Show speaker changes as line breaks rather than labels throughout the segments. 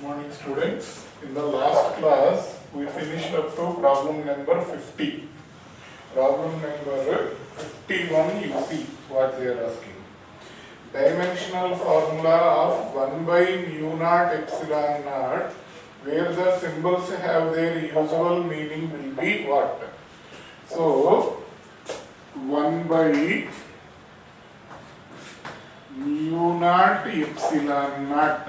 Morning students. In the last class we finished up to problem number 50. Problem number 51 you see what they are asking. Dimensional formula of 1 by mu naught epsilon naught where the symbols have their usual meaning will be what? So 1 by mu naught epsilon naught.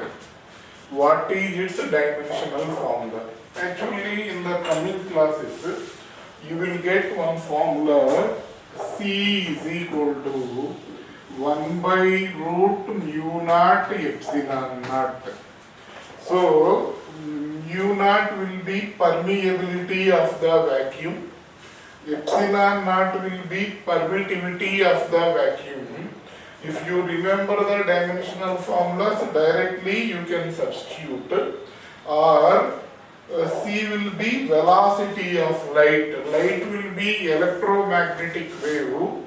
What is its dimensional formula? Actually, in the coming classes, you will get one formula. C is equal to 1 by root mu naught epsilon naught. So, mu naught will be permeability of the vacuum. Epsilon naught will be permittivity of the vacuum. If you remember the dimensional formulas, directly you can substitute, or C will be velocity of light. Light will be electromagnetic wave.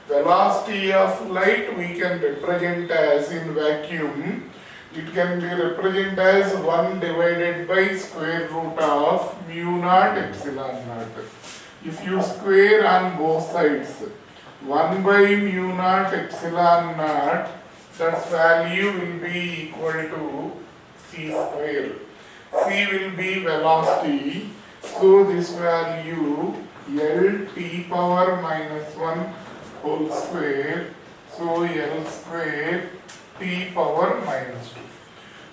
Velocity of light we can represent as in vacuum. It can be represented as 1 divided by square root of mu naught epsilon naught. If you square on both sides, 1 by mu naught epsilon naught, that value will be equal to C square. C will be velocity, so this value L t power minus 1 whole square, so L square t power minus 2.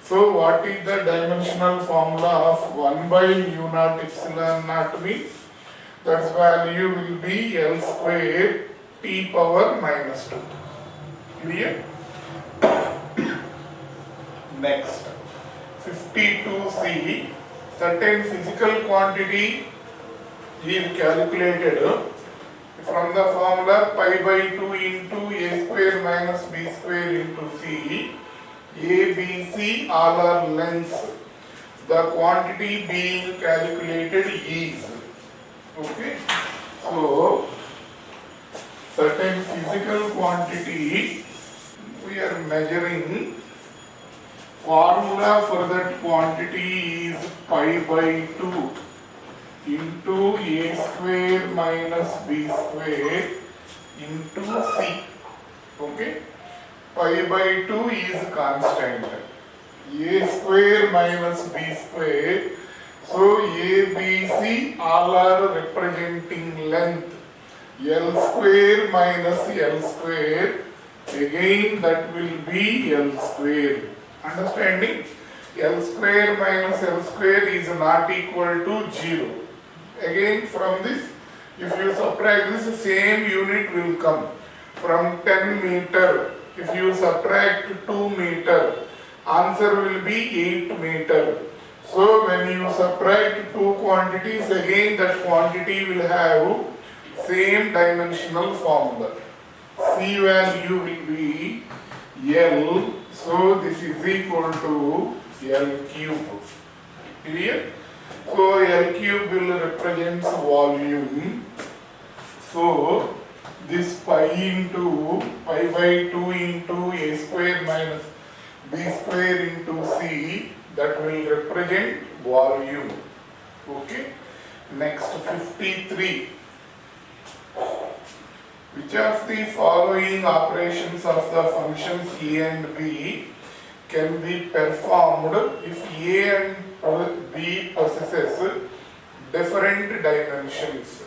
So what is the dimensional formula of 1 by mu naught epsilon naught means? That value will be L square t power minus 2. Clear? Next, 52C. Certain physical quantity is calculated from the formula pi by 2 into a square minus b square into c. A, B, C all are lengths. The quantity being calculated is. Okay? So, certain physical quantity we are measuring. Formula for that quantity is pi by 2 into a square minus b square into c. Okay? Pi by 2 is constant. A square minus b square. So A, B, C all are representing length. L square minus L square, again that will be L square. Understanding? L square minus L square is not equal to 0. Again from this, if you subtract this, same unit will come. From 10 meter, if you subtract 2 meter, answer will be 8 meter. So when you subtract two quantities, again that quantity will have same dimensional formula. C value will be L, so this is equal to L cube. Clear? So L cube will represent volume. So this pi by 2 into a square minus b square into c, that will represent volume. Okay? Next, 53. Which of the following operations of the functions a and b can be performed if a and b possesses different dimensions?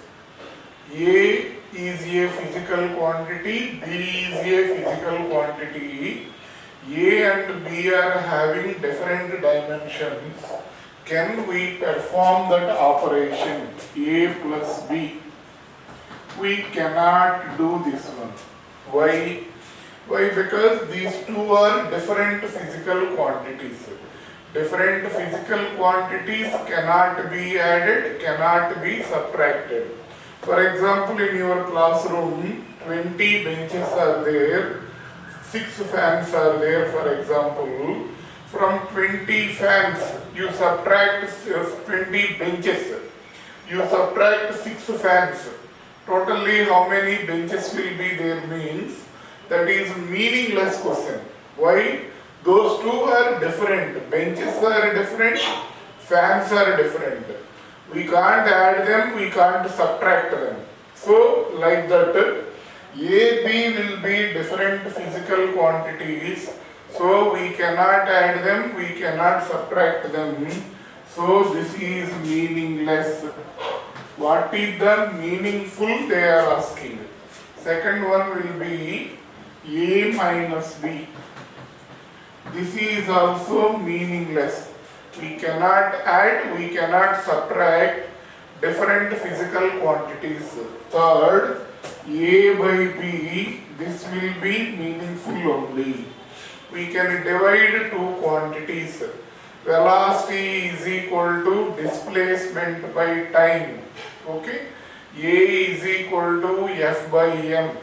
A is a physical quantity, b is a physical quantity. A and B are having different dimensions. Can we perform that operation A plus B? We cannot do this one. Why? Why? Because these two are different physical quantities. Different physical quantities cannot be added, cannot be subtracted. For example, in your classroom, 20 benches are there. 6 fans are there, for example. From 20 fans, you subtract 20 benches. You subtract 6 fans. Totally how many benches will be there means that is meaningless question. Why? Those two are different. Benches are different, fans are different. We can't add them, we can't subtract them. So, like that, A, B will be different physical quantities. So, we cannot add them, we cannot subtract them. So, this is meaningless. What is the meaningful they are asking? Second one will be A minus B. This is also meaningless. We cannot add, we cannot subtract different physical quantities. Third, A by B, this will be meaningful only. We can divide two quantities. Velocity is equal to displacement by time. Okay? A is equal to F by M.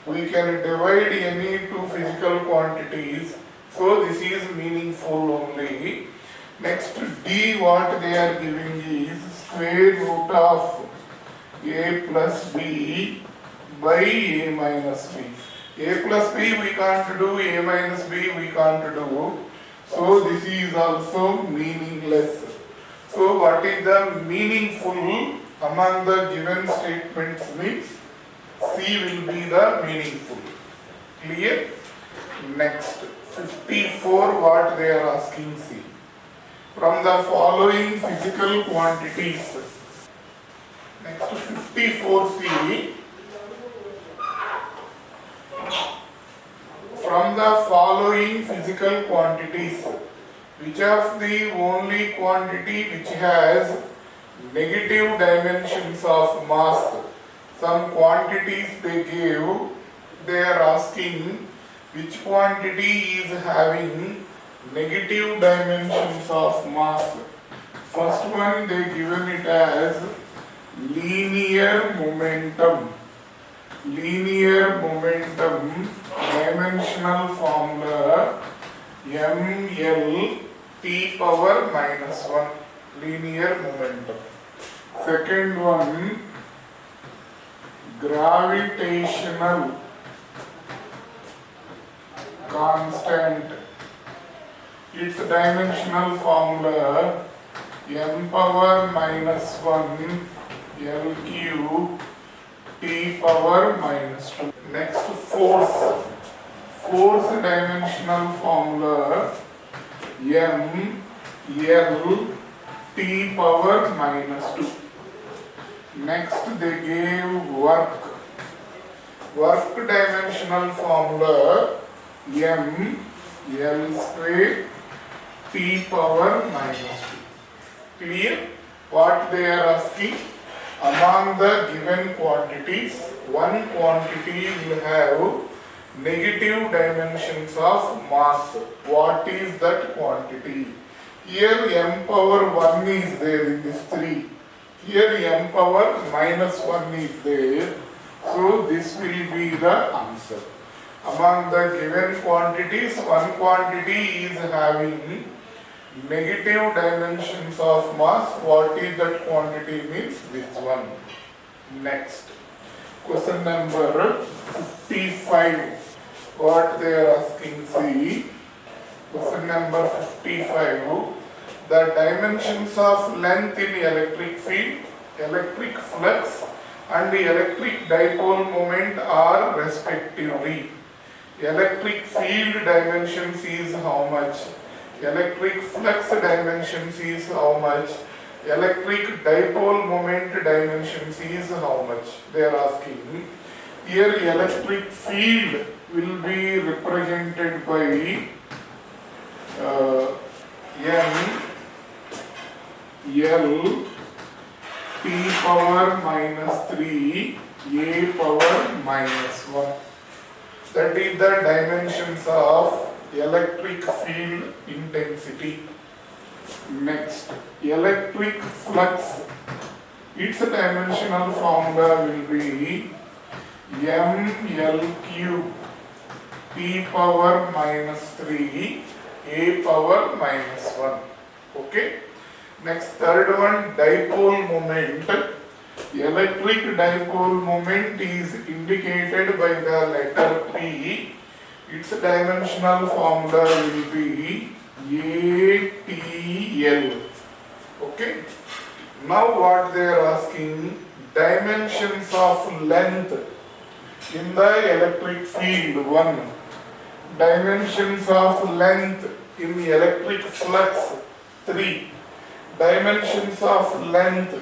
We can divide any two physical quantities. So this is meaningful only. Next, D, what they are giving is square root of A plus B by A minus B. A plus B we can't do, A minus B we can't do. So this is also meaningless. So what is the meaningful among the given statements means C will be the meaningful. Clear? Next, 54, what they are asking C. From the following physical quantities. Next, 54C. From the following physical quantities, which of the only quantity which has negative dimensions of mass? Some quantities they give, they are asking which quantity is having negative dimensions of mass. First one they given it as linear momentum. Linear momentum dimensional formula ml t power minus 1. Linear momentum. Second one, gravitational constant. Its dimensional formula m power minus 1 L cube t power minus 2. Next, force. Force dimensional formula m L t power minus 2. Next, they gave work. Work dimensional formula m L square t power minus 2. Clear? What they are asking? Among the given quantities, one quantity will have negative dimensions of mass. What is that quantity? Here m power 1 is there in this 3. Here m power minus 1 is there. So this will be the answer. Among the given quantities, one quantity is having negative dimensions of mass. What is that quantity means this one. Next, question number 55. What they are asking, see. Question number 55. The dimensions of length in electric field, electric flux and electric dipole moment are respectively. Electric field dimensions is how much? Electric flux dimensions is how much? Electric dipole moment dimensions is how much? They are asking. Here electric field will be represented by m L t power minus 3 a power minus 1. That is the dimensions of electric field intensity. Next, electric flux. Its dimensional formula will be ml cube t power minus 3 a power minus 1. Okay. Next, third one, dipole moment. Electric dipole moment is indicated by the letter P. its dimensional formula will be ATL. Okay. Now what they are asking, dimensions of length in the electric field 1, dimensions of length in the electric flux 3, dimensions of length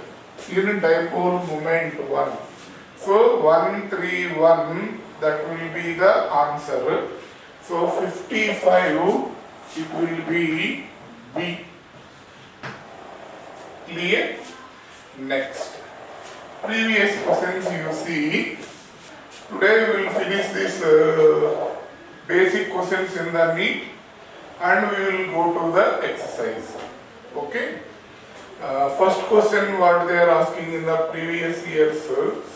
in dipole moment 1. So 1, 3, 1, that will be the answer. So 55, it will be B. Clear? Next. Previous questions you see. Today we will finish this basic questions in the NEET and we will go to the exercise. Okay? First question what they are asking in the previous years.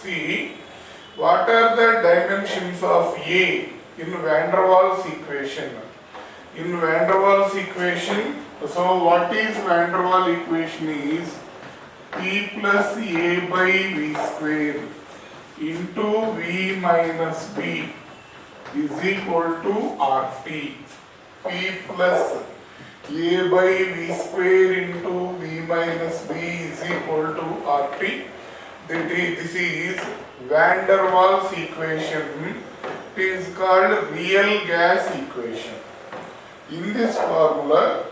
See, what are the dimensions of A in van der Waals equation? In van der Waals equation, so what is van der Waals equation is P plus A by V square into V minus B is equal to RT. P plus A by V square into V minus B is equal to RT. This is van der Waals equation. It is called real gas equation. In this formula,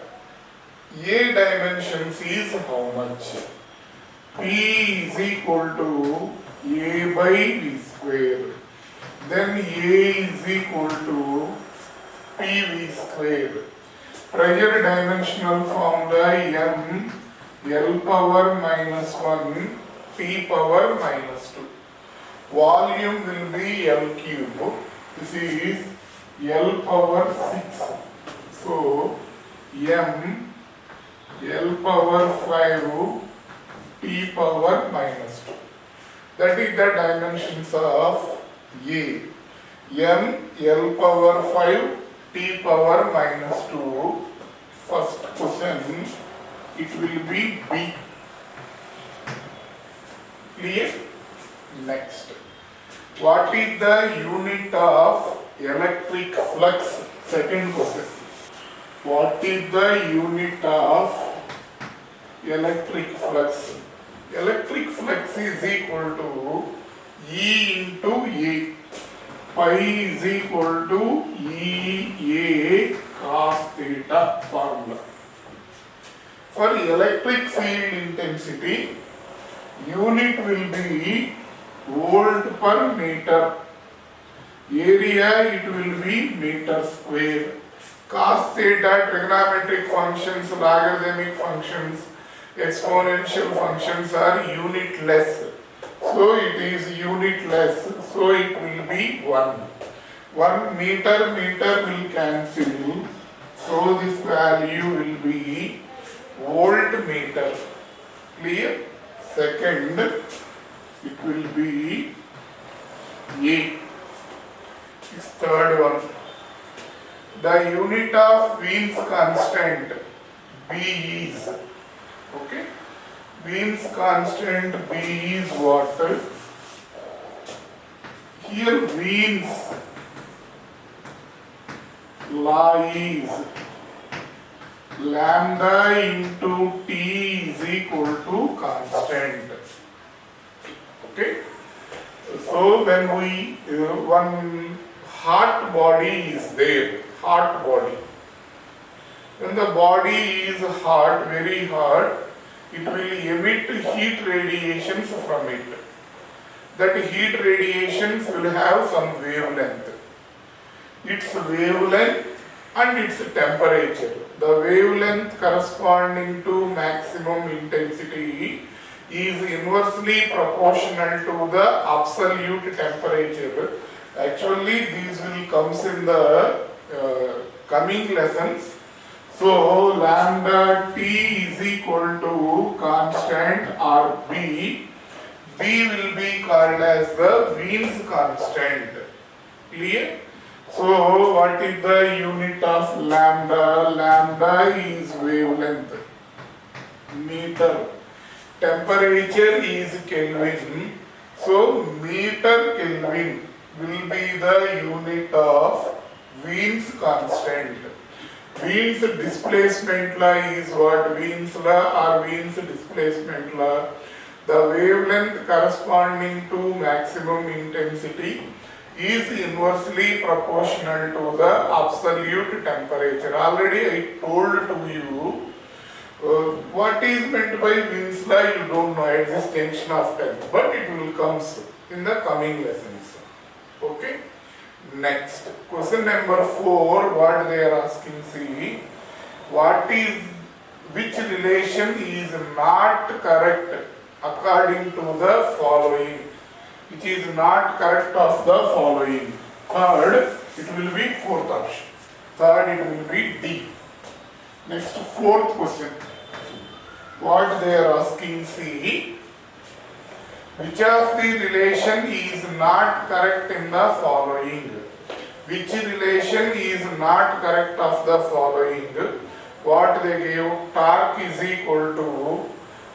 A dimensions is how much? P is equal to A by V square. Then A is equal to PV square. Pressure dimensional formula M L power minus 1 T power minus 2. Volume will be L cube. This is L power 6. So M L power 5 T power minus 2. That is the dimensions of A. M L power 5 T power minus 2. First question, it will be B. Clear? Next. What is the unit of electric flux? Second question. What is the unit of electric flux? Electric flux is equal to E into A. Pi is equal to EA cos theta formula. For electric field intensity, unit will be volt per meter. Area it will be meter square. Cos theta, trigonometric functions, logarithmic functions, exponential functions are unitless. So it is unitless. So it will be 1. 1 meter will cancel. So this value will be voltmeter. Clear? Second, it will be A. This third one. The unit of Wien's constant B is, okay? Wien's constant B is what? Here Wien's law is lambda into T is equal to constant. Okay? So when we, one hot body is there, hot body. When the body is hot, very hot, it will emit heat radiations from it. That heat radiations will have some wavelength. Its wavelength and its temperature. The wavelength corresponding to maximum intensity is inversely proportional to the absolute temperature. Actually, these will comes in the coming lessons. So lambda T is equal to constant or B. B will be called as the Wien's constant. Clear? So what is the unit of lambda? Lambda is wavelength. Meter. Temperature is Kelvin. So meter Kelvin will be the unit of Wien's constant. Wien's displacement law is what? Wien's law or Wien's displacement law. The wavelength corresponding to maximum intensity is inversely proportional to the absolute temperature. Already I told to you what is meant by Wien's law. You don't know at this tension of time, but it will come in the coming lessons. Okay. Next, question number 4, what they are asking, see, which relation is not correct according to the following, which is not correct of the following. Third, it will be fourth option. Third, it will be D. Next, fourth question, what they are asking, see, which of the relation is not correct in the following? Which relation is not correct of the following? What they gave, torque is equal to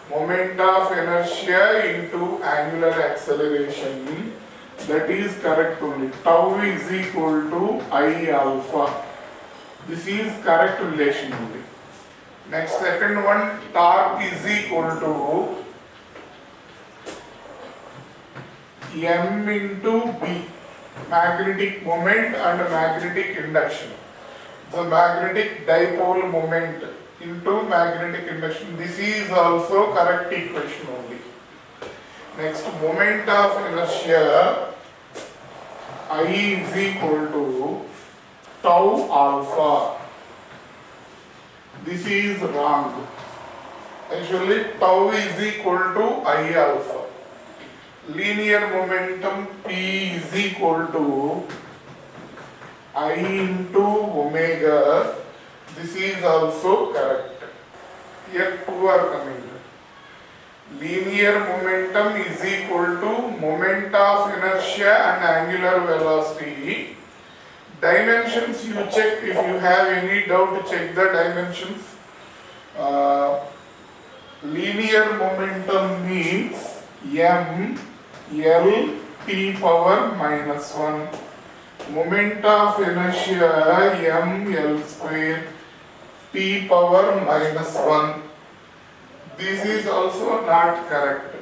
moment of inertia into angular acceleration. That is correct only. Tau is equal to I alpha. This is correct relation only. Next, second one, torque is equal to M into B, magnetic moment and magnetic induction. The magnetic dipole moment into magnetic induction. This is also correct equation only. Next, moment of inertia I is equal to tau alpha. This is wrong. Actually, tau is equal to I alpha. Linear momentum P is equal to I into omega. This is also correct. Here two are coming. Linear momentum is equal to moment of inertia and angular velocity. Dimensions you check. If you have any doubt, check the dimensions. Linear momentum means m L t power minus 1. Moment of inertia m L square t power minus 1. This is also not correct.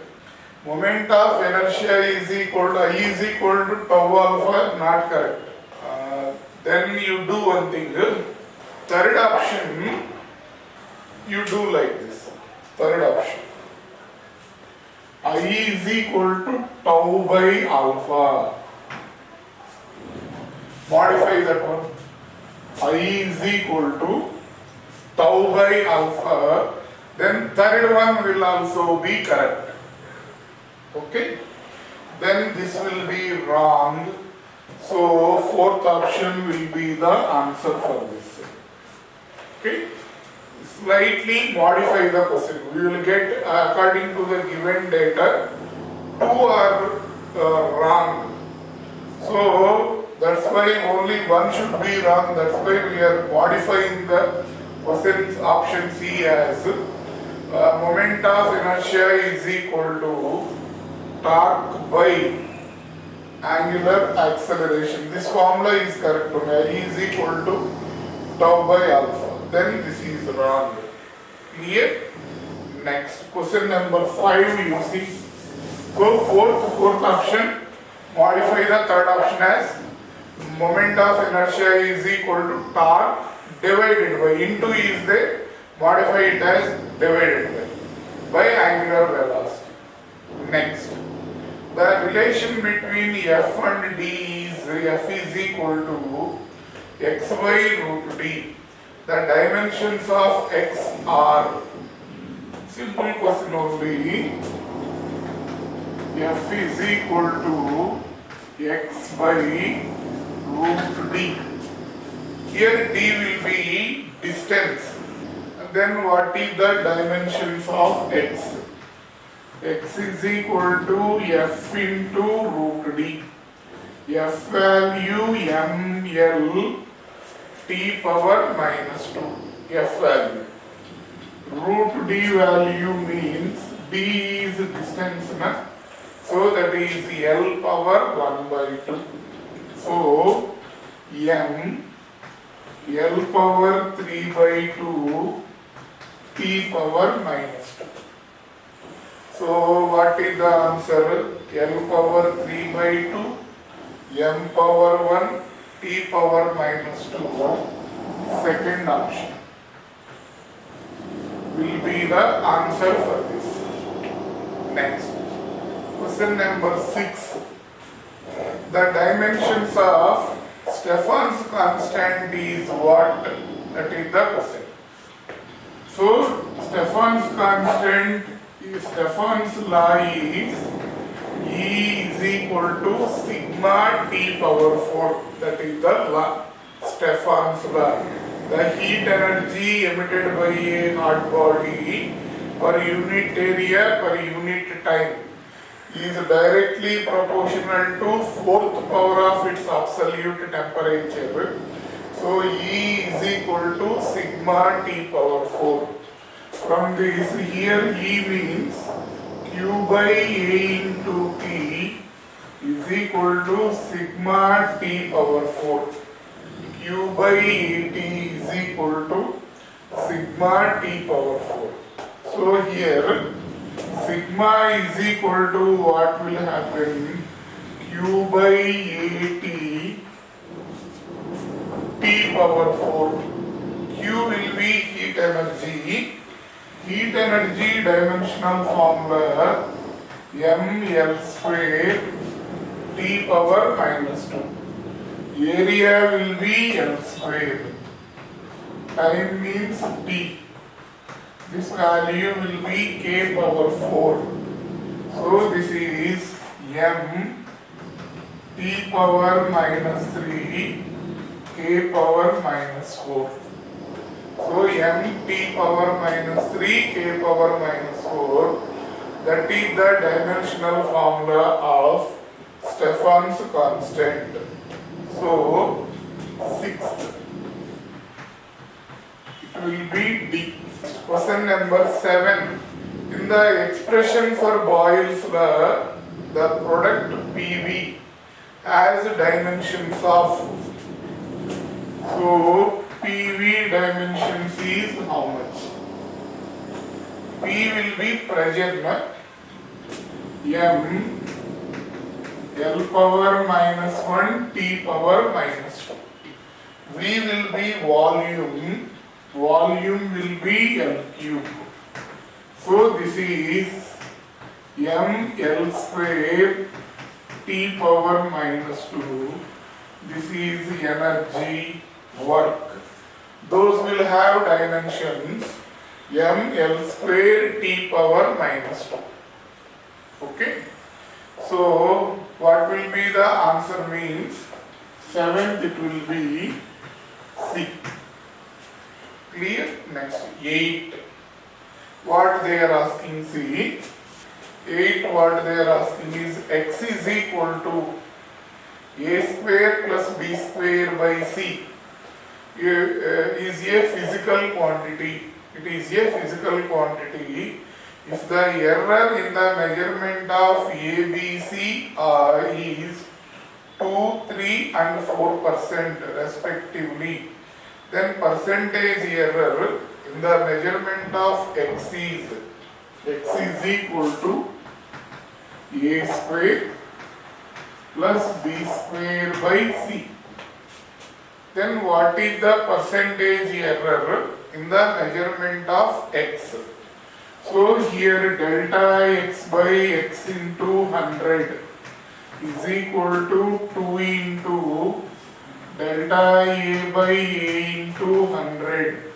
Moment of inertia is equal to I is equal to tau alpha, not correct. Then you do one thing. Third option, you do like this. Third option, I is equal to tau by alpha. Modify that one. I is equal to tau by alpha. Then third one will also be correct. Okay? Then this will be wrong. So fourth option will be the answer for this. Okay? Slightly modify the question. We will get according to the given data, two are wrong. So that's why only one should be wrong. That's why we are modifying the question's option C as moment of inertia is equal to torque by angular acceleration. This formula is correct. I is equal to tau by alpha. Then this is wrong. Clear? Next, question number 5 you see. So fourth option, modify the third option as moment of inertia is equal to torque divided by, into is there, modify it as divided by angular velocity. Next, the relation between F and D is F is equal to x by root d. The dimensions of x are, simple question only, F is equal to x by root d. Here d will be distance. And then what is the dimensions of x? X is equal to f into root d. F value ml t power minus 2. F value. Root d value means d is distance, na? So that is L power 1 by 2. So m L power 3 by 2 P power minus 2. So what is the answer? L power 3 by 2, M power 1, T power minus 2. Second option will be the answer for this. Next, question number 6. The dimensions of Stefan's constant is what? That is the question. So, Stefan's law is E is equal to sigma T power 4. That is the law. Stefan's law. The heat energy emitted by a hot body per unit area per unit time is directly proportional to fourth power of its absolute temperature. So E is equal to sigma T power 4. From this, here E means Q by A into T is equal to sigma T power 4. Q by AT is equal to sigma T power 4. So here sigma is equal to what will happen? Q by AT T power 4. Q will be heat energy. Heat energy dimensional formula mL square T power minus 2. Area will be L square. Time means T. This value will be K power 4. So this is M T power minus 3 K power minus 4. So M T power minus 3 K power minus 4, that is the dimensional formula of Stefan's constant. So, sixth, it will be D. Question number 7. In the expression for Boyle's law, the product PV has dimensions of. So, PV dimensions is how much? P will be pressure, M L power minus 1 T power minus 2. V will be volume. Volume will be L cube. So this is M L square T power minus 2. This is energy, work. Those will have dimensions M L square T power minus 2. Okay. So what will be the answer means? 7th it will be C. Clear? Next, 8. What they are asking, see? 8 what they are asking is x is equal to a square plus b square by c. Is a physical quantity. It is a physical quantity. If the error in the measurement of A, B, C is 2, 3 and 4% respectively, then percentage error in the measurement of x is equal to A square plus B square by C. Then what is the percentage error in the measurement of x? So here delta x by x into 100 is equal to 2 into delta A by A into 100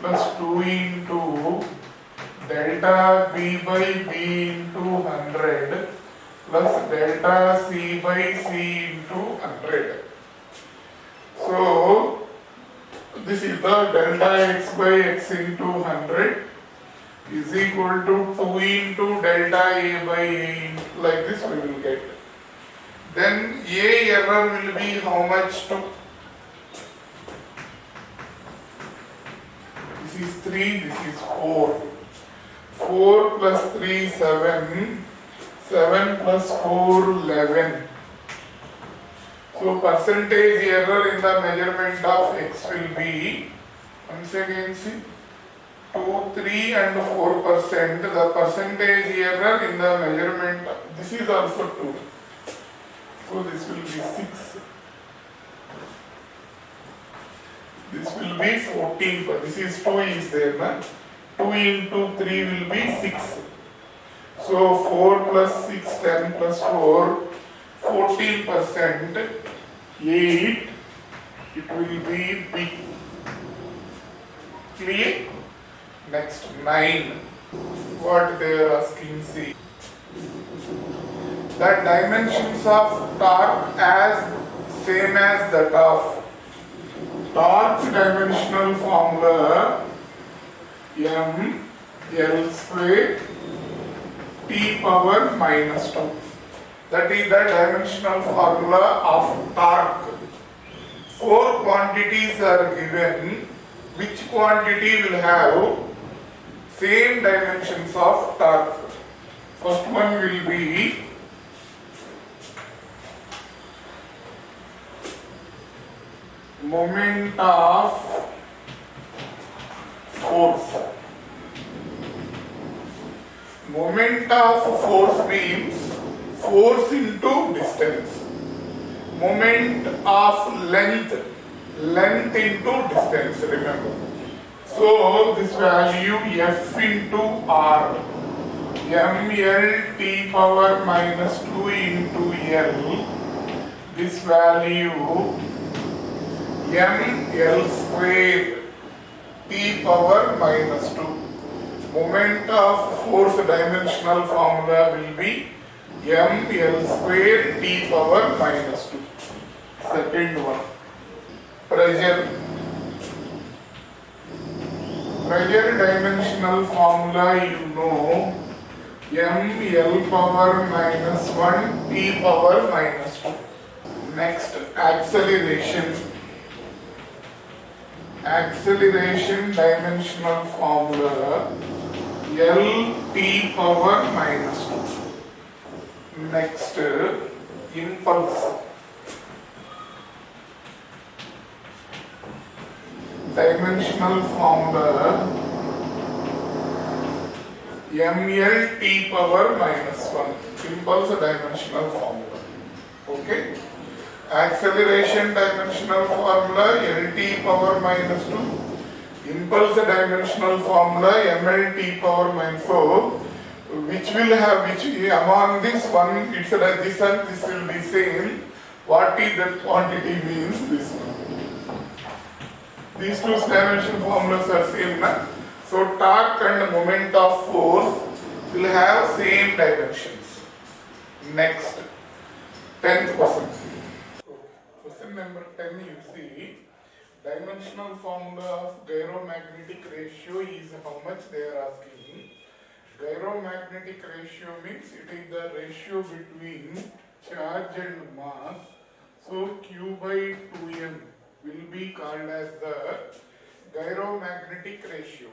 plus 2 into delta B by B into 100 plus delta C by C into 100. So this is the delta x by x into 100 is equal to 2 into delta A by A, like this we will get. Then A error will be how much? This is 3, this is 4. 4 plus 3, 7. 7 plus 4, 11. So percentage error in the measurement of x will be, once again see, 2, 3 and 4%. The percentage error in the measurement, this is also 2. So this will be 6. This will be 14. This is 2 is there. Na? 2 into 3 will be 6. So 4 plus 6, 10 plus 4, 14%. 8, it will be B. Clear? Next, 9. What they are asking, see. The dimensions of torque as same as that of torque dimensional formula m L square T power minus 2. That is the dimensional formula of torque. 4 quantities are given. Which quantity will have same dimensions of torque? First one will be moment of force. Moment of force means force into distance. Moment of length, length into distance, remember. So this value F into R, ml T power minus 2 into L, this value ml square T power minus 2. Moment of force dimensional formula will be ml square T power minus 2. Second one, pressure. Pressure dimensional formula you know, ml power minus 1 T power minus 2. Next, acceleration. Acceleration dimensional formula L T power minus 2. Next, impulse. Dimensional formula ml T power minus 1. Impulse dimensional formula. Okay. Acceleration dimensional formula Lt power minus 2. Impulse dimensional formula mlt power minus 4. Which will have, which among this one, it's this and this will be same. What is that quantity means this one. These two dimension formulas are same, na? So torque and moment of force will have same dimensions. Next, 10th question. Question number 10, you see, dimensional formula of gyromagnetic ratio is how much they are asking. Gyromagnetic ratio means it is the ratio between charge and mass. So Q by 2m will be called as the gyromagnetic ratio.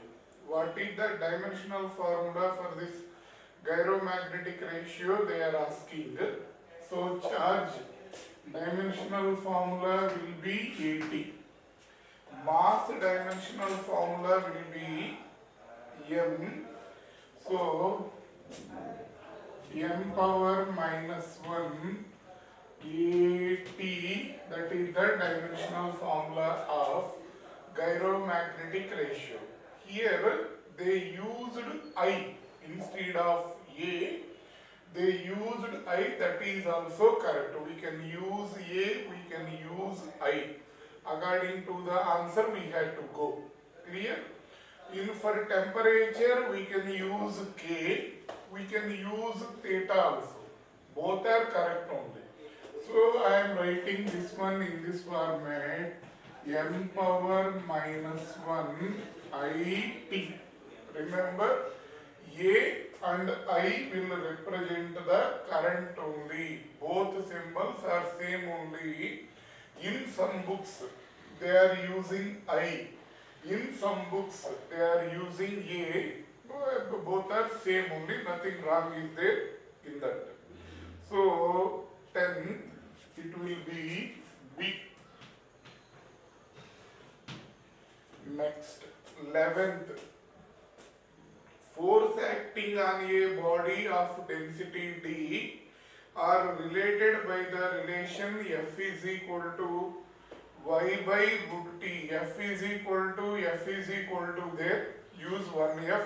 What is the dimensional formula for this gyromagnetic ratio they are asking. So charge dimensional formula will be 80. Mass dimensional formula will be m. So m power minus 1 AT, that is the dimensional formula of gyromagnetic ratio. Here they used I instead of A. They used I, that is also correct. We can use A, we can use I. According to the answer we had to go. Clear? In for temperature we can use K, we can use theta also. Both are correct only. So I am writing this one in this format, m power minus 1 IT. Remember, A and I will represent the current only. Both symbols are same only. In some books they are using I. In some books they are using A. Both are same only. Nothing wrong is there in that. So 10th, it will be B. Next, 11th. Force acting on a body of density D are related by the relation F is equal to y by root t. F is equal to there. Use 1F,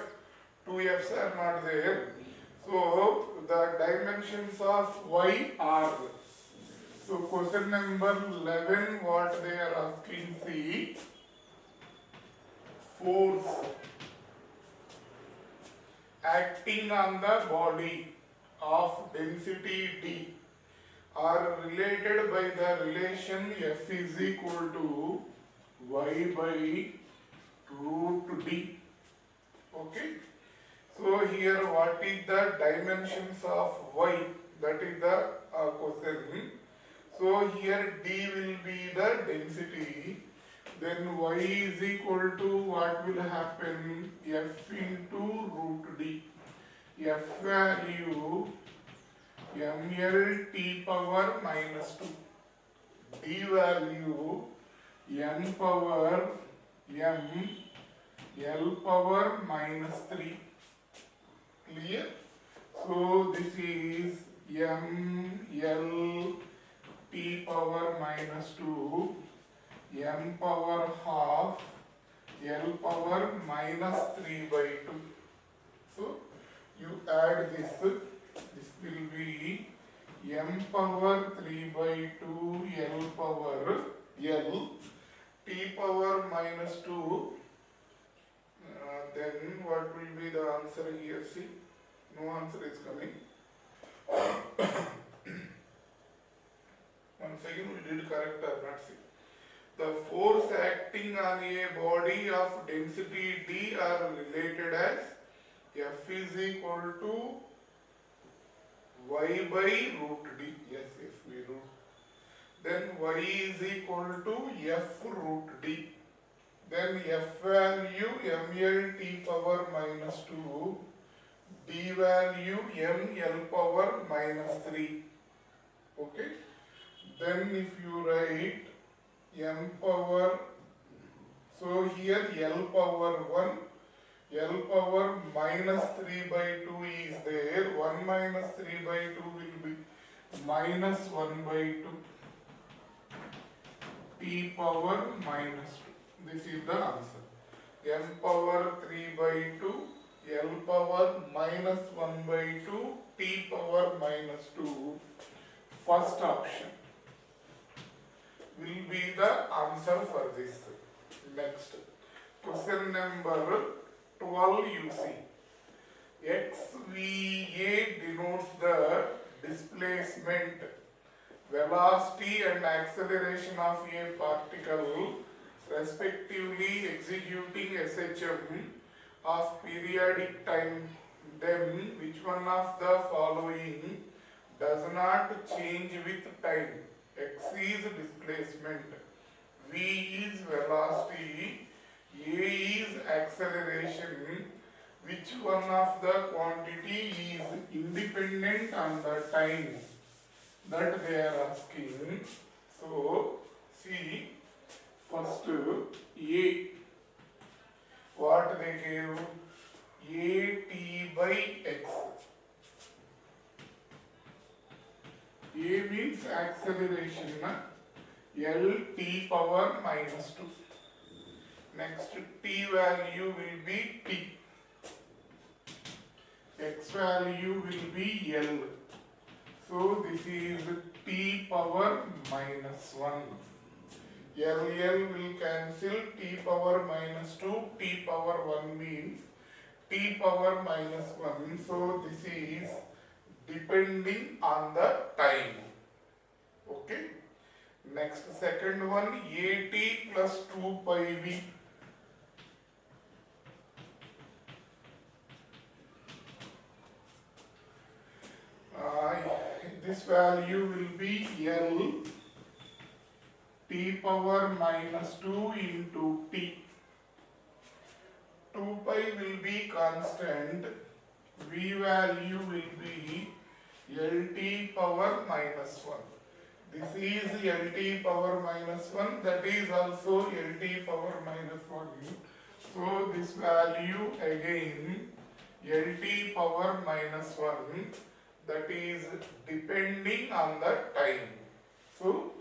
2Fs are not there. So the dimensions of y are. So question number 11, what they are asking, see, force acting on the body of density D are related by the relation F is equal to y by root D. Okay. So here what is the dimensions of y? That is the question. So here D will be the density. Then y is equal to what will happen? F into root D. F value ml t power minus 2. D value n power m l power minus 3. Clear? So this is m l t power minus 2, m power half, l power minus 3 by 2. So you add this will be m power 3 by 2, l power l, t power minus 2. Then what will be the answer here? See, no answer is coming. Once again we did correct or not, see. The force acting on a body of density D are related as F is equal to y by root D. Yes, if we root. Then y is equal to F root D. Then F value ml t power minus 2, D value ml power minus 3. Okay. Then if you write m power, so here L power 1, L power minus 3 by 2 is there. 1 minus 3 by 2 will be minus 1 by 2. T power minus 2. This is the answer. M power 3 by 2, L power minus 1 by 2, T power minus 2. First option will be the answer for this. Next, question number 12 you see. XVA denotes the displacement, velocity and acceleration of a particle respectively executing SHM of periodic time. Then which one of the following does not change with time? X is displacement, V is velocity, A is acceleration. Which one of the quantity is independent on the time? That they are asking. So see, first A, what they gave? A t by x. A means acceleration, L t power minus 2. Next, t value will be t. X value will be L. So this is t power minus 1. L will cancel, t power minus 2, t power 1 means t power minus 1. So this is depending on the time. Okay. Next, second one, at plus 2 pi v. This value will be L t power minus 2 into t. 2 pi will be constant. V value will be Lt power minus 1. This is LT power minus 1, that is also LT power minus 1. So this value again LT power minus 1, that is depending on the time. So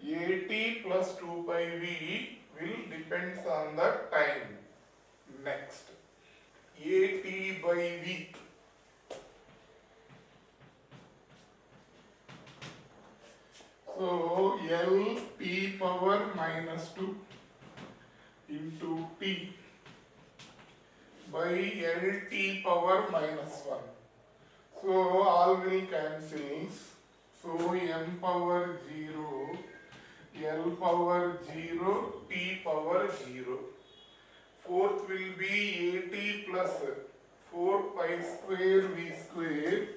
AT plus 2 pi V will depends on the time. Next, AT by V. So L T power minus 2 into T by L T power minus 1. So all will cancels. So M power 0, L power 0, T power 0. Fourth will be AT plus 4 pi square V square,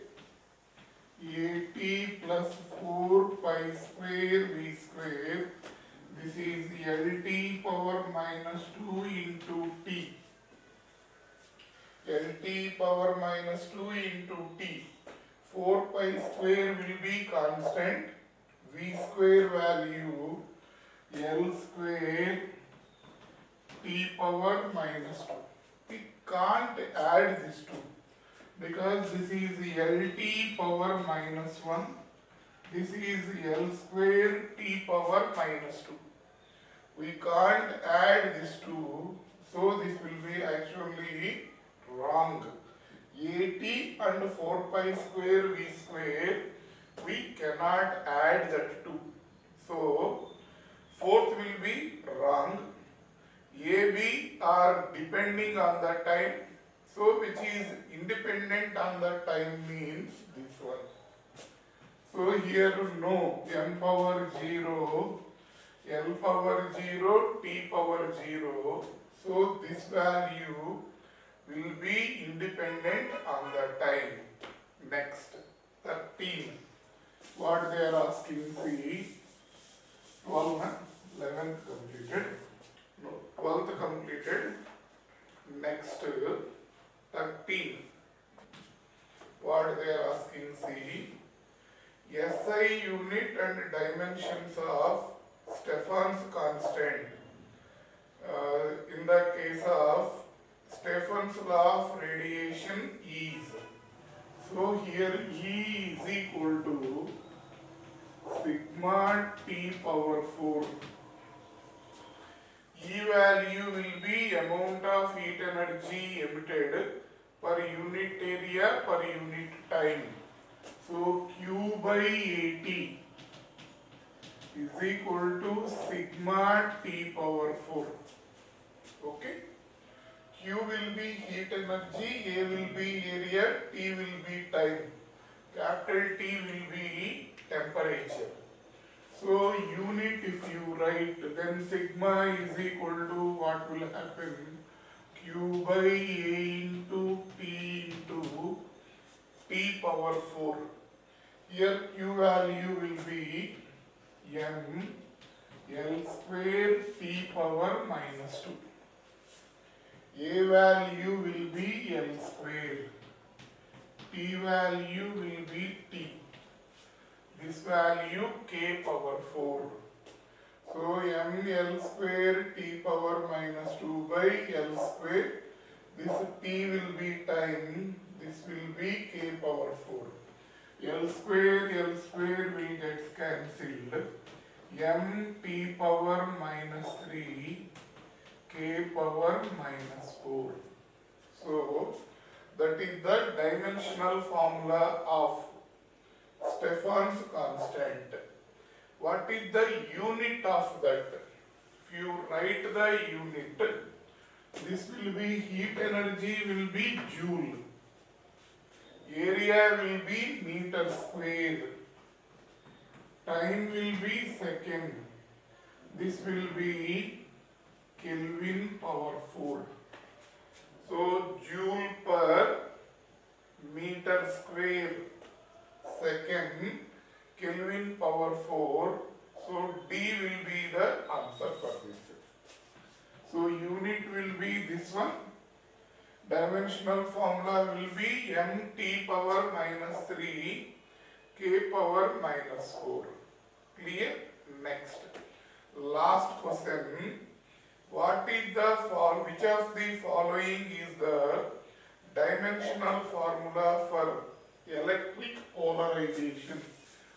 AT plus 4 pi square V square. This is LT power minus 2 into T. LT power minus 2 into T. 4 pi square will be constant. V square value L square T power minus 2. We can't add this 2 because this is LT power minus 1. This is L square T power minus 2. We can't add this 2, so this will be actually wrong. AT and 4 pi square V square, we cannot add that 2. So fourth will be wrong. AB are depending on the time. So which is independent on the time means this one. So here no, M power 0, L power 0, T power 0. So this value will be independent on the time. Next, 13. What they are asking, see, 12, 11th completed, no, 12th completed. Next, 13. What they are asking, see, SI unit and dimensions of Stefan's constant. In the case of Stefan's law of radiation is, so here E is equal to sigma T power 4. E value will be amount of heat energy emitted per unit area per unit time. So Q by AT is equal to sigma T power 4. Okay. Q will be heat energy, A will be area, T will be time. Capital T will be temperature. So unit if you write, then sigma is equal to what will happen? Q by A into T power 4. Here Q value will be M L square T power minus 2. A value will be L square. T value will be T. This value K power 4. So M L square T power minus 2 by L square. This T will be time. This will be K power 4. L square will get cancelled. M T power minus 3. K power minus 4. So that is the dimensional formula of Stefan's constant. What is the unit of that? If you write the unit, this will be heat energy will be joule. Area will be meter square. Time will be second. This will be Kelvin power 4. So joule per meter square second, Kelvin power 4. So D will be the answer for this. So unit will be this one. Dimensional formula will be MT power minus 3, K power minus 4. Clear? Next. Last question. What is which of the following is the dimensional formula for electric polarization?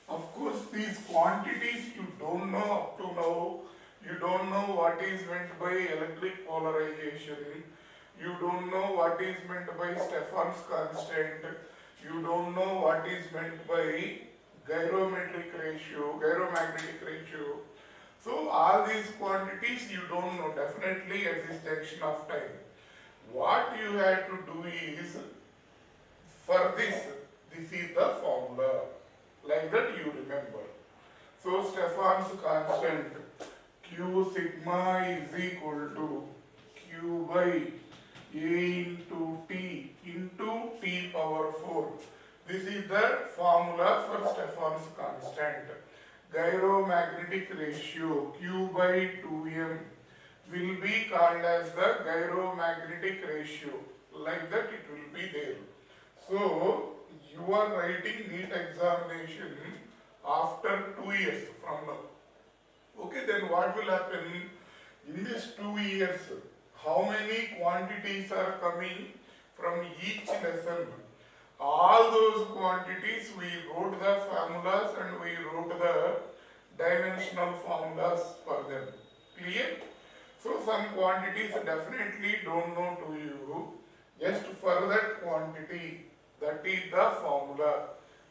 Of course, these quantities you don't know up to now. You don't know what is meant by electric polarization. You don't know what is meant by Stefan's constant. You don't know what is meant by gyromagnetic ratio. So all these quantities you don't know definitely at this junction of time. What you have to do is, for this is the formula. Like that you remember. So Stefan's constant Q sigma is equal to Q by A into T power 4. This is the formula for Stefan's constant. Gyromagnetic ratio Q by 2m will be called as the gyromagnetic ratio. Like that it will be there. So you are writing NEET examination after 2 years from now. Okay, then what will happen? In these 2 years, how many quantities are coming from each lesson? All those quantities we wrote the formulas and we wrote the dimensional formulas for them. Clear? So some quantities definitely don't know to you. Just for that quantity, that is the formula.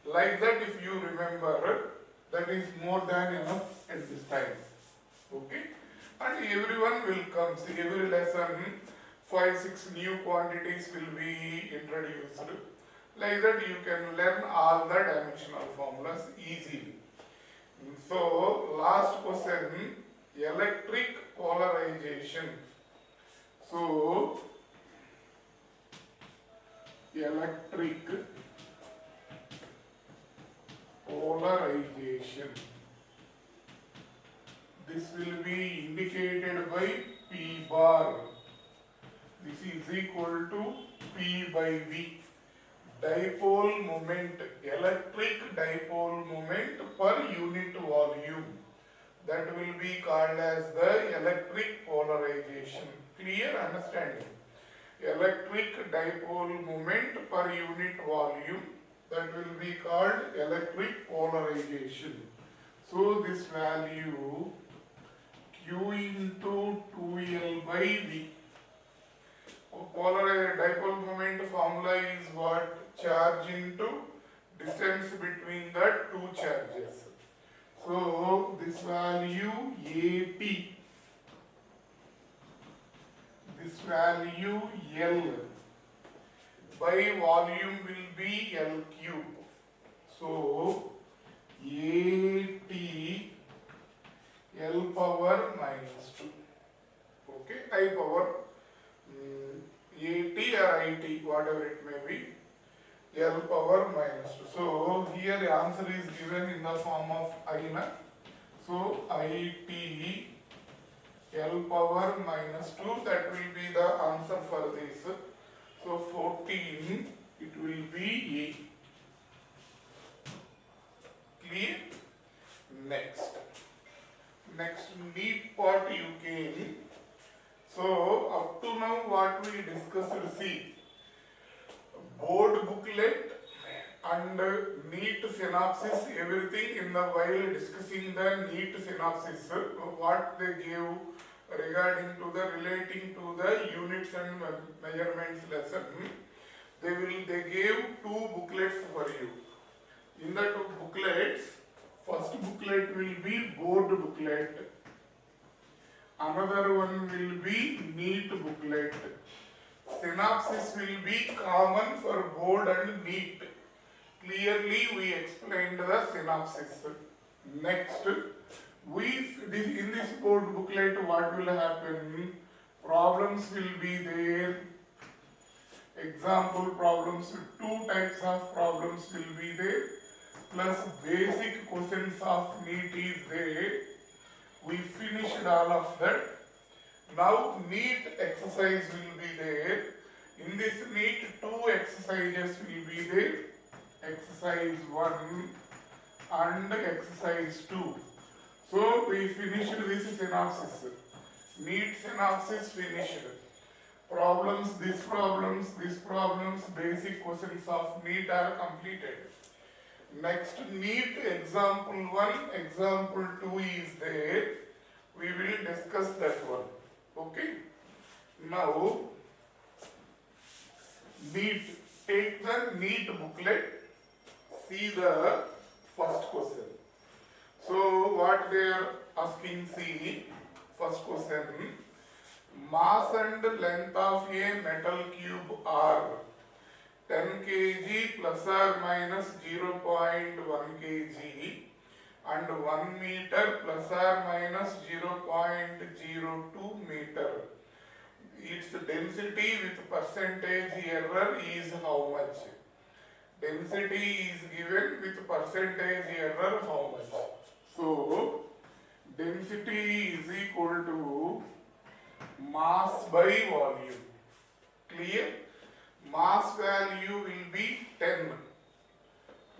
Like that if you remember, that is more than enough at this time. Okay? And everyone will come. See, every lesson 5-6 new quantities will be introduced. Like that you can learn all the dimensional formulas easily. So last question, electric polarization. So electric polarization. This will be indicated by P bar. This is equal to P by V. Dipole moment, electric dipole moment per unit volume. That will be called as the electric polarization. Clear understanding? Electric dipole moment per unit volume. That will be called electric polarization. So this value Q into 2L by V. Polarized dipole moment formula is what? Charge into distance between the two charges. So this value AP, this value L by volume will be L cube. So AT L power minus 2. Okay, I power AT or IT, whatever it may be, L power minus 2. So here the answer is given in the form of I na. So IT L power minus 2, that will be the answer for this. So 14, it will be A. Clear? Next neat part you came. So up to now what we discussed, see, board booklet and NEET synopsis, everything in the while discussing the NEET synopsis, what they gave regarding to the relating to the units and measurements lesson. They gave 2 booklets for you. In the 2 booklets, first booklet will be board booklet. Another one will be NEET booklet. Synopsis will be common for board and NEET. Clearly we explained the synopsis. Next, in this board booklet what will happen? Problems will be there. Example problems, 2 types of problems will be there. Plus basic questions of NEET is there. We finished all of that. Now NEET exercise will be there. In this NEET 2 exercises will be there. Exercise 1 and exercise 2. So we finished this synopsis. Neat synopsis finished. Problems, these problems, basic questions of NEET are completed. Next, NEET example 1, example 2 is there. We will discuss that one. Okay. Now, NEET, take the NEET booklet, see the first question. So, what they are asking, see, first question. Mass and length of a metal cube are 10 kg plus or minus 0.1 kg and 1 meter plus or minus 0.02 meter. Its density with percentage error is how much? Density is given with percentage error how much? So, density is equal to mass by volume. Clear? Mass value will be 10.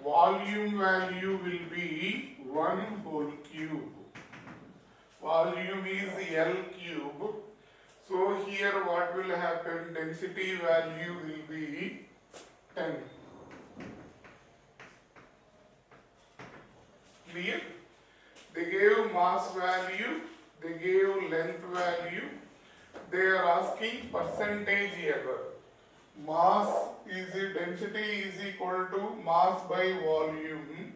Volume value will be 1 whole cube. Volume is L cube. So here what will happen? Density value will be 10. Clear? They gave mass value, they gave length value. They are asking percentage error. Mass is density is equal to mass by volume.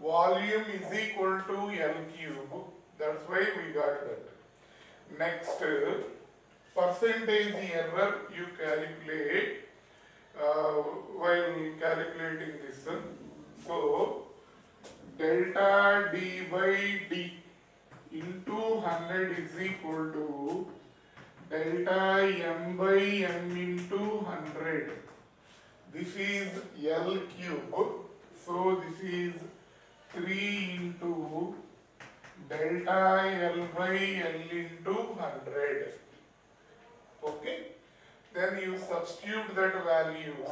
Volume is equal to L cube. That's why we got that. Next, percentage error you calculate while calculating this. So, delta D by D into 100 is equal to delta M by M into 100. This is L cube. So this is 3 into delta L by L into 100. Okay. Then you substitute that values.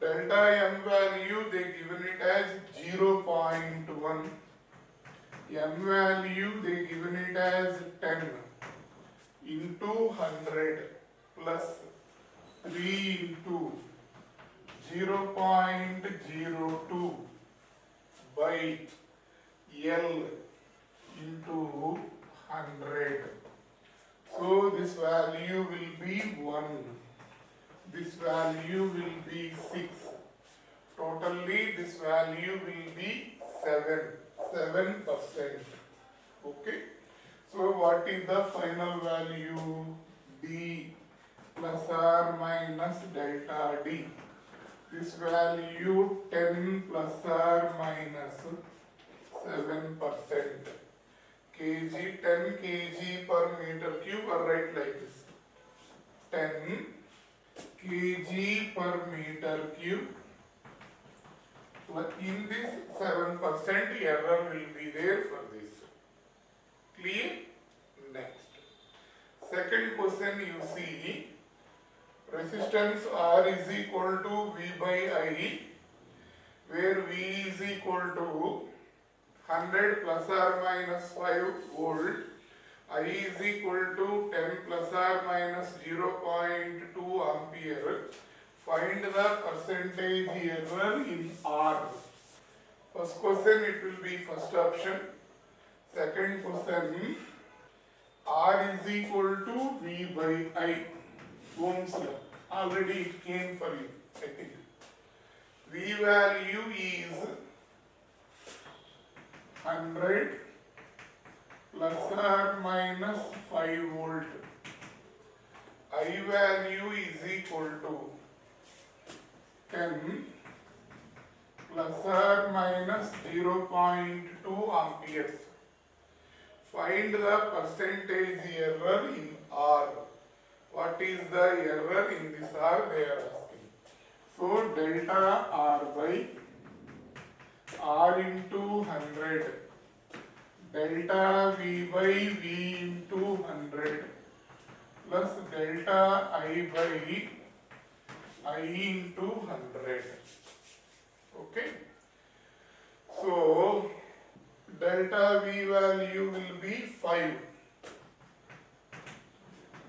Delta M value they given it as 0.1. M value they given it as 10 into 100 plus 3 into 0.02 by L into 100. So this value will be 1. This value will be 6. Totally this value will be 7%. Okay. So what is the final value? D plus or minus delta D. This value 10 plus or minus 7%. Kg, 10 kg per meter cube, or write like this. 10 kg per meter cube. In this 7% error will be there for this. Clear? Next. Second question you see, resistance R is equal to V by I, where V is equal to 100 plus or minus 5 volt, I is equal to 10 plus or minus 0.2 ampere. Find the percentage error in R. First question it will be first option. Second question, R is equal to V by I. Ohm's law. Already it came for you, I think. V value is 100 plus or minus 5 volt. I value is equal to 10 plus or minus 0.2 amperes. Find the percentage error in R. What is the error in this R they are asking. So delta R by R into 100. Delta V by V into 100 plus delta I by I into 100. Okay. So delta V value will be 5.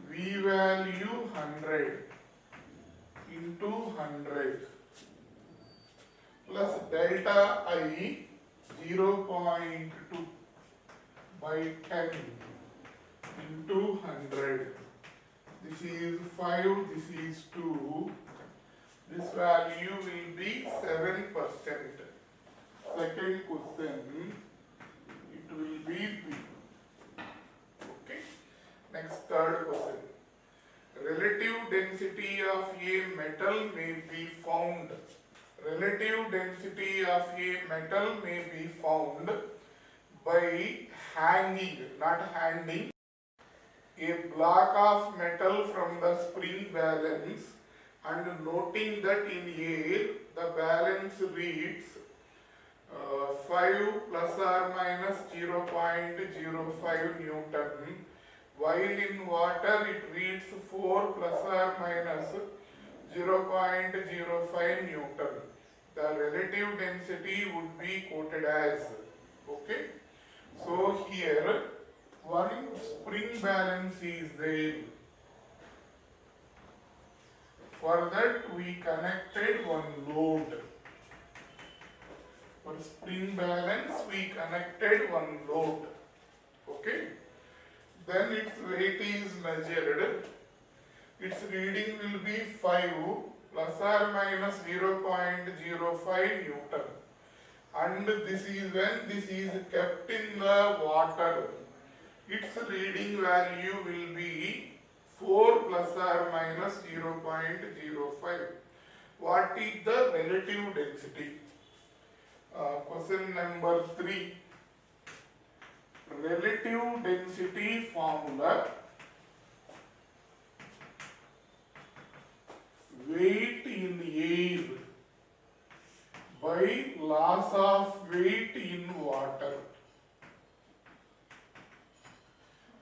V value 100 into 100 plus delta I 0.2 by 10 into 100. This is 5, this is 2. This value will be 7%. Second question, it will be B. Okay. Next, third question. Relative density of a metal may be found. Relative density of a metal may be found by hanging, not handing, a block of metal from the spring balance and noting that in air the balance reads 5 plus or minus 0.05 Newton, while in water it reads 4 plus or minus 0.05 Newton. The relative density would be quoted as, okay. So here one spring balance is there. For that we connected one load. For spring balance we connected one load. Okay. Then its weight is measured. Its reading will be 5 plus or minus 0.05 Newton. And this is when this is kept in the water. Its reading value will be 4 plus or minus 0.05. What is the relative density? Question number 3. Relative density formula: weight in air by loss of weight in water.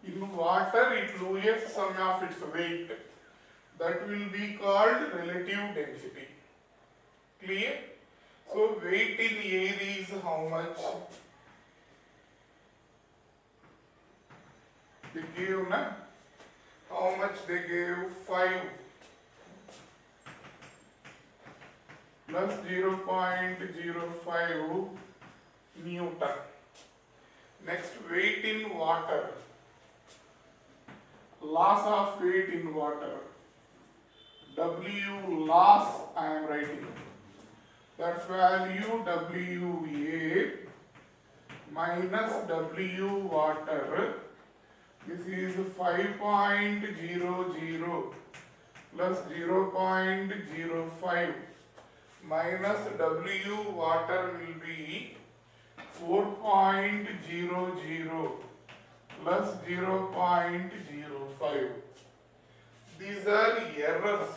In water it loses some of its weight. That will be called relative density. Clear? So weight in air is how much? They gave, na? How much they gave? 5 plus 0.05 Newton. Next, weight in water. Loss of weight in water. W loss I am writing. That's value WA minus W water. This is 5.00 plus 0.05 minus W water will be 4.00 plus 0.05. These are errors.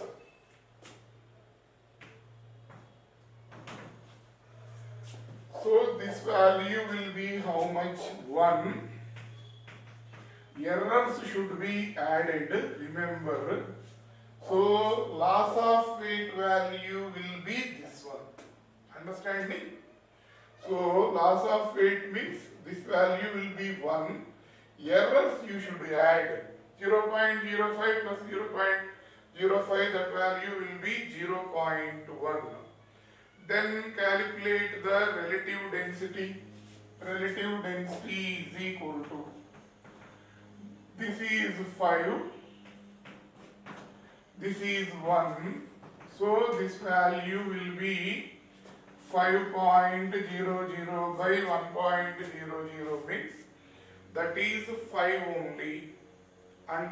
So this value will be how much? 1. Errors should be added, remember. So loss of weight value will be this one. Understanding? So loss of weight means this value will be 1. Errors you should add 0.05 plus 0.05, that value will be 0.1. Then calculate the relative density. Relative density is equal to, this is 5, this is 1. So this value will be 5.00 by 1.00 means that is 5 only. And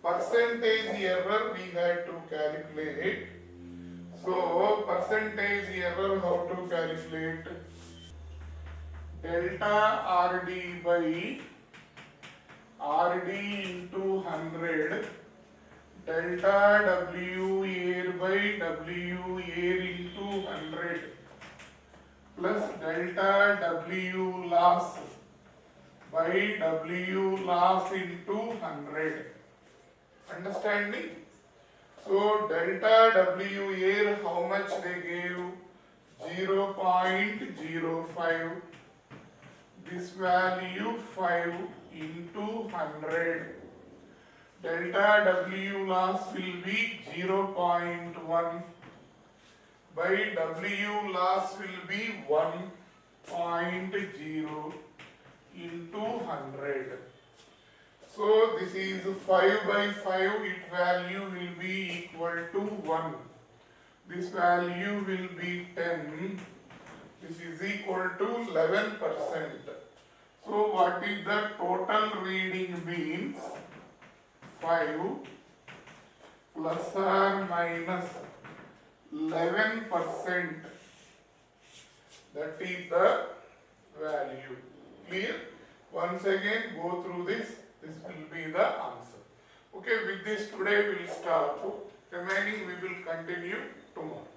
percentage error we had to calculate. So percentage error, how to calculate? Delta RD by RD into 100, delta W air by W air into 100 plus delta W loss by W loss into 100. Understanding? So delta W air, how much they gave? 0.05. this value 5 into 100. Delta W loss will be 0.1 by W loss will be 1.0 into 100. So this is 5 by 5, its value will be equal to 1. This value will be 10. This is equal to 11%. So what is the total reading means? 5 plus or minus 11%. That is the value. Clear? Once again go through this. This will be the answer. Okay, with this today we will stop. Remaining we will continue tomorrow.